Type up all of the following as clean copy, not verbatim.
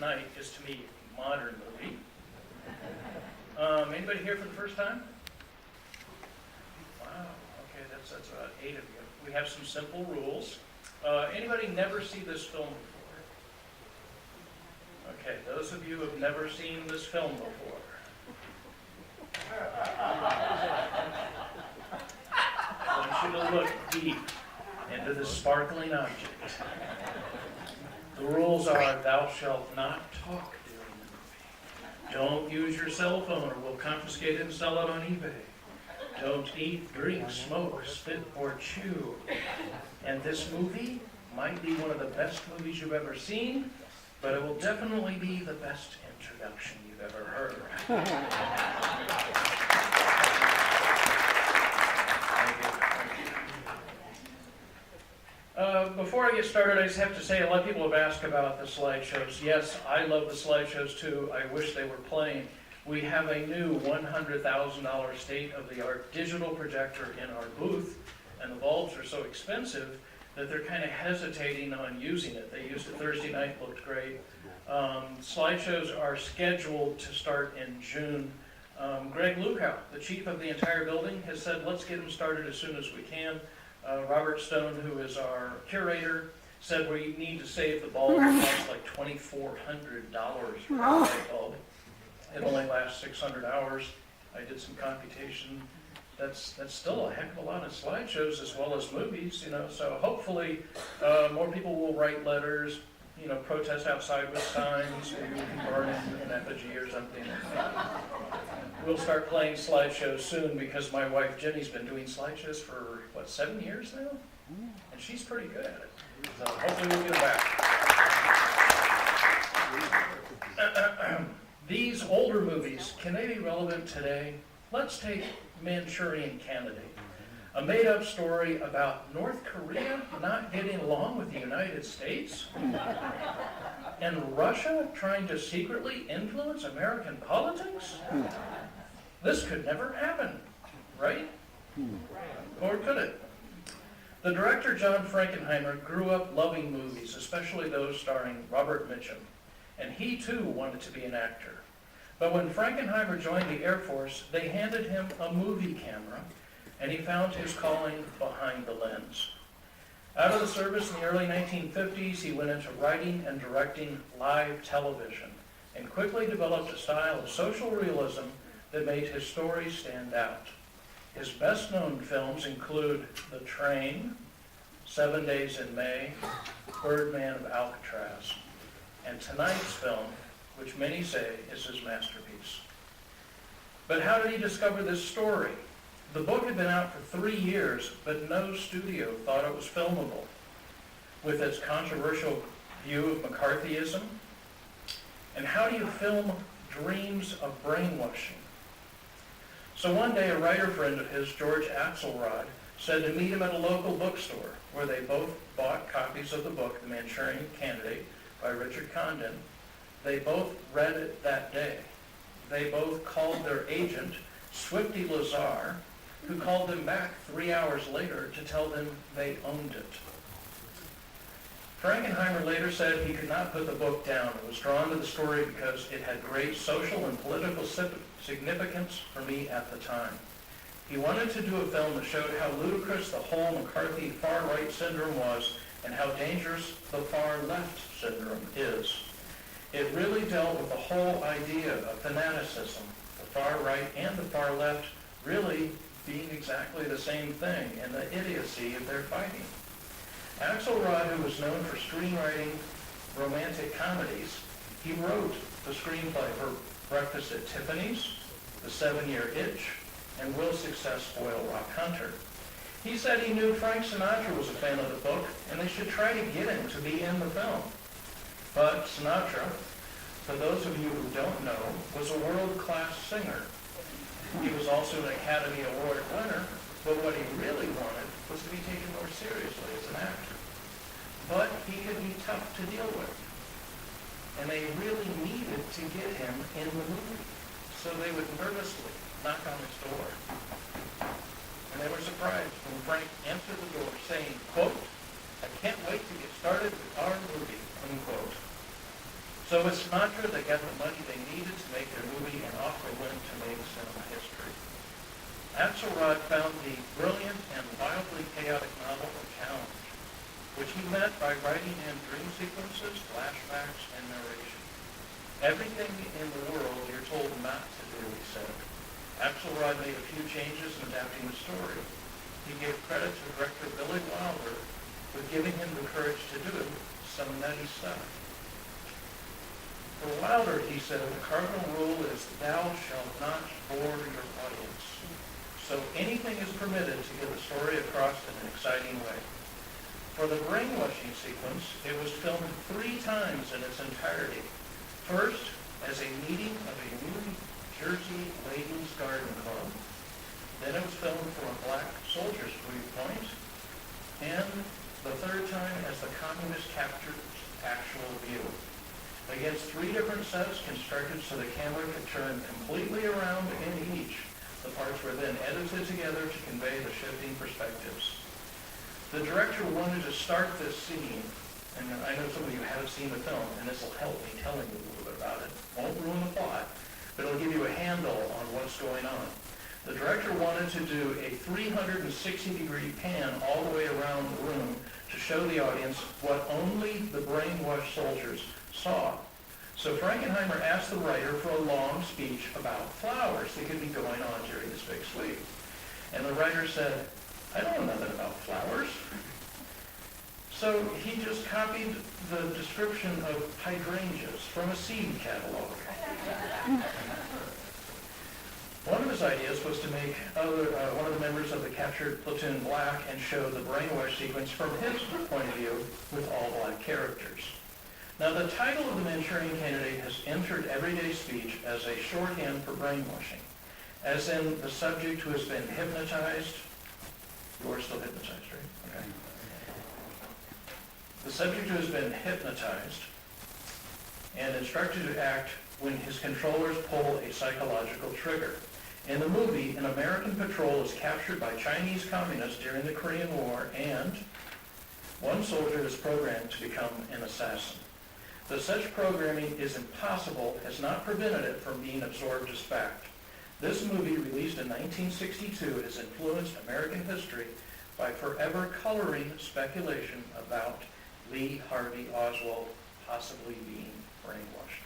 tonight is, to me, a modern movie. Anybody here for the first time? Wow, okay, that's about 8 of you. We have some simple rules. Anybody never see this film before? Okay, those of you who have never seen this film before. I want you to look deep into this sparkling object. The rules are, thou shalt not talk during the movie. Don't use your cell phone or we'll confiscate it and sell it on eBay. Don't eat, drink, smoke, spit, or chew. And this movie might be one of the best movies you've ever seen, but it will definitely be the best introduction you've ever heard. Thank you. Before I get started, I just have to say, a lot of people have asked about the slideshows. Yes, I love the slideshows too. I wish they were playing. We have a new $100,000 state-of-the-art digital projector in our booth, and the bulbs are so expensive that they're kind of hesitating on using it. They used it Thursday night, looked great. Slideshows are scheduled to start in June. Greg Lukow, the chief of the entire building, has said, let's get them started as soon as we can. Robert Stone, who is our curator, said we need to save the bulb. It costs like $2,400 for a light bulb. It only lasts 600 hours. I did some computation. That's still a heck of a lot of slideshows as well as movies, so hopefully more people will write letters, protest outside with signs, maybe we can burn an effigy or something. We'll start playing slideshows soon because my wife Jenny's been doing slideshows for, 7 years now? And she's pretty good at it. So hopefully we'll get her back. These older movies, can they be relevant today? Let's take Manchurian Candidate, a made-up story about North Korea not getting along with the United States, and Russia trying to secretly influence American politics? This could never happen, right? Or could it? The director, John Frankenheimer, grew up loving movies, especially those starring Robert Mitchum, and he too wanted to be an actor. But when Frankenheimer joined the Air Force, they handed him a movie camera, and he found his calling behind the lens. Out of the service in the early 1950s, he went into writing and directing live television, and quickly developed a style of social realism that made his stories stand out. His best-known films include The Train, 7 Days in May, Birdman of Alcatraz, and tonight's film, which many say is his masterpiece. But how did he discover this story? The book had been out for 3 years, but no studio thought it was filmable. With its controversial view of McCarthyism, and how do you film dreams of brainwashing? So one day, a writer friend of his, George Axelrod, said to meet him at a local bookstore, where they both bought copies of the book, The Manchurian Candidate, by Richard Condon. They both read it that day. They both called their agent, Swifty Lazar, who called them back 3 hours later to tell them they owned it. Frankenheimer later said he could not put the book down and was drawn to the story because it had great social and political significance for me at the time. He wanted to do a film that showed how ludicrous the whole McCarthy far-right syndrome was and how dangerous the far-left syndrome is. It really dealt with the whole idea of fanaticism, the far-right and the far-left really being exactly the same thing, and the idiocy of their fighting. Axelrod, who was known for screenwriting romantic comedies, he wrote the screenplay for Breakfast at Tiffany's, The 7-Year Itch, and Will Success Spoil Rock Hunter. He said he knew Frank Sinatra was a fan of the book, and they should try to get him to be in the film. But Sinatra, for those of you who don't know, was a world-class singer. He was also an Academy Award winner, but what he really wanted was to be taken more seriously as an actor. But he could be tough to deal with. And they really needed to get him in the movie. So they would nervously knock on his door. And they were surprised when Frank answered the door saying, quote, "I can't wait to get started with our movie," unquote. So with Sinatra, they got the money they needed to make their movie, and off they went to make cinema history. Axelrod found the brilliant and wildly chaotic novel a challenge, which he met by writing in dream sequences, flashbacks, and narration. Everything in the world you're told not to do, he said. Axelrod made a few changes in adapting the story. He gave credit to director Billy Wilder for giving him the courage to do some nutty stuff. For Wilder, he said, the cardinal rule is thou shalt not bore your audience. So anything is permitted to get the story across in an exciting way. For the brainwashing sequence, it was filmed 3 times in its entirety. First, as a meeting of a New Jersey ladies' garden club. Then it was filmed from a black soldier's viewpoint. And the 3rd time as the communist captured actual view. Against 3 different sets constructed so the camera could turn completely around in each. The parts were then edited together to convey the shifting perspectives. The director wanted to start this scene, and I know some of you haven't seen the film, and this will help me telling you a little bit about it. Won't ruin the plot, but it'll give you a handle on what's going on. The director wanted to do a 360-degree pan all the way around the room to show the audience what only the brainwashed soldiers saw. So Frankenheimer asked the writer for a long speech about flowers that could be going on during this big sleep. And the writer said, I don't know nothing about flowers. So he just copied the description of hydrangeas from a seed catalog. One of his ideas was to make one of the members of the captured platoon black and show the brainwash sequence from his point of view with all black characters. Now, the title of the Manchurian Candidate has entered everyday speech as a shorthand for brainwashing, as in the subject who has been hypnotized. You are still hypnotized, right? Okay. The subject who has been hypnotized and instructed to act when his controllers pull a psychological trigger. In the movie, an American patrol is captured by Chinese communists during the Korean War, and one soldier is programmed to become an assassin. Though such programming is impossible, has not prevented it from being absorbed as fact. This movie, released in 1962, has influenced American history by forever coloring speculation about Lee Harvey Oswald possibly being brainwashed.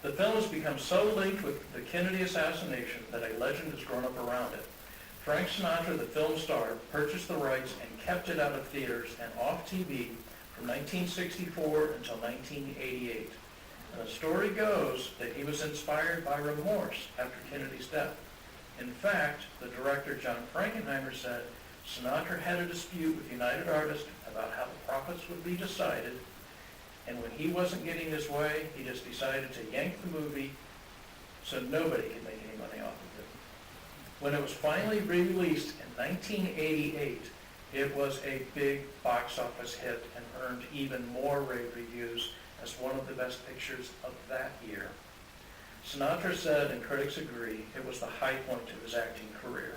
The film has become so linked with the Kennedy assassination that a legend has grown up around it. Frank Sinatra, the film star, purchased the rights and kept it out of theaters and off TV from 1964 until 1988. And the story goes that he was inspired by remorse after Kennedy's death. In fact, the director John Frankenheimer said Sinatra had a dispute with United Artists about how the profits would be decided, and when he wasn't getting his way, he just decided to yank the movie so nobody could make any money off of it. When it was finally re-released in 1988, it was a big box office hit and earned even more rave reviews as one of the best pictures of that year. Sinatra said, and critics agree, it was the high point of his acting career.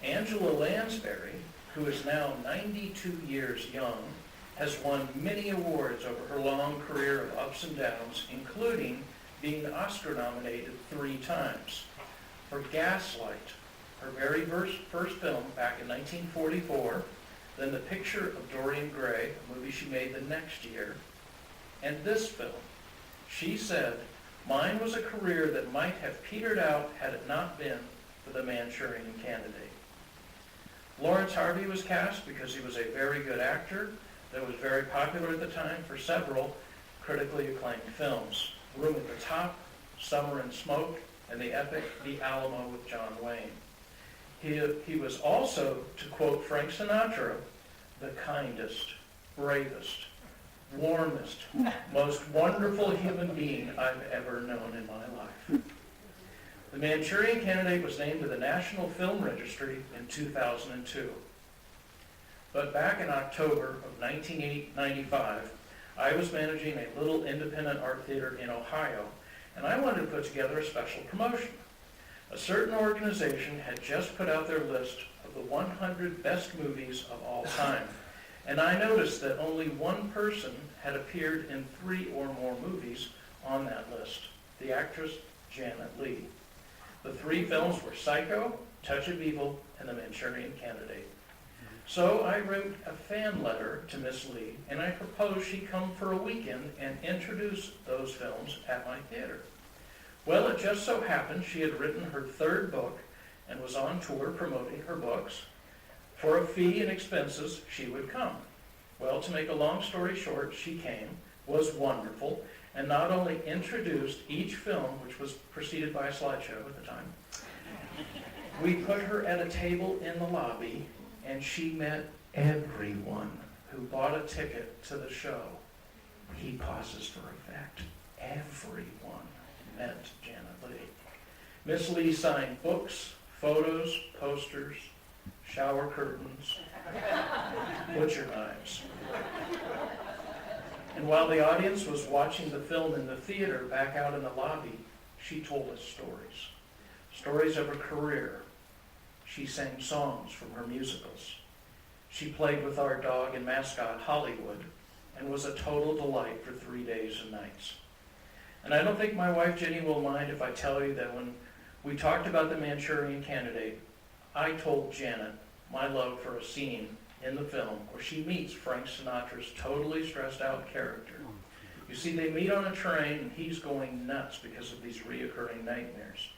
Angela Lansbury, who is now 92 years young, has won many awards over her long career of ups and downs, including being Oscar nominated 3 times. For Gaslight, her very first film back in 1944, then The Picture of Dorian Gray, a movie she made the next year, and this film. She said, mine was a career that might have petered out had it not been for the Manchurian Candidate. Lawrence Harvey was cast because he was a very good actor that was very popular at the time for several critically acclaimed films. Room at the Top, Summer and Smoke, and the epic The Alamo with John Wayne. He was also, to quote Frank Sinatra, the kindest, bravest, warmest, most wonderful human being I've ever known in my life. The Manchurian Candidate was named to the National Film Registry in 2002. But back in October of 1995, I was managing a little independent art theater in Ohio, and I wanted to put together a special promotion. A certain organization had just put out their list of the 100 best movies of all time, And I noticed that only one person had appeared in 3 or more movies on that list, the actress Janet Leigh. The 3 films were Psycho, Touch of Evil, and The Manchurian Candidate. So I wrote a fan letter to Miss Leigh, and I proposed she come for a weekend and introduce those films at my theater. Well, it just so happened she had written her 3rd book and was on tour promoting her books. For a fee and expenses, she would come. Well, to make a long story short, she came, was wonderful, and not only introduced each film, which was preceded by a slideshow at the time, we put her at a table in the lobby, and she met everyone who bought a ticket to the show. He pauses for effect. Everyone met Janet Leigh. Miss Leigh signed books, photos, posters, shower curtains, butcher knives. And while the audience was watching the film in the theater back out in the lobby, she told us stories. Stories of her career. She sang songs from her musicals. She played with our dog and mascot, Hollywood, and was a total delight for 3 days and nights. And I don't think my wife Jenny will mind if I tell you that when we talked about The Manchurian Candidate, I told Janet my love for a scene in the film where she meets Frank Sinatra's totally stressed out character. You see, they meet on a train and he's going nuts because of these reoccurring nightmares.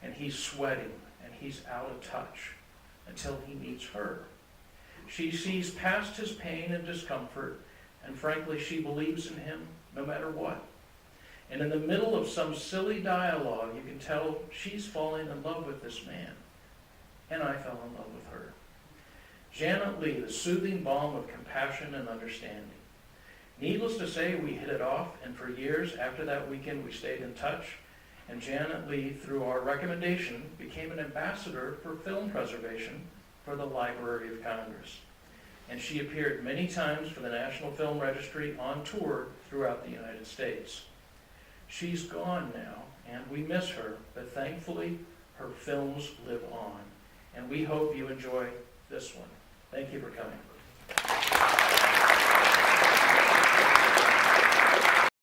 And he's sweating and he's out of touch until he meets her. She sees past his pain and discomfort, and frankly, she believes in him no matter what. And in the middle of some silly dialogue, you can tell she's falling in love with this man. And I fell in love with her. Janet Leigh, the soothing balm of compassion and understanding. Needless to say, we hit it off, and for years after that weekend, we stayed in touch. And Janet Leigh, through our recommendation, became an ambassador for film preservation for the Library of Congress. And she appeared many times for the National Film Registry on tour throughout the United States. She's gone now, and we miss her, but thankfully, her films live on. And we hope you enjoy this one. Thank you for coming.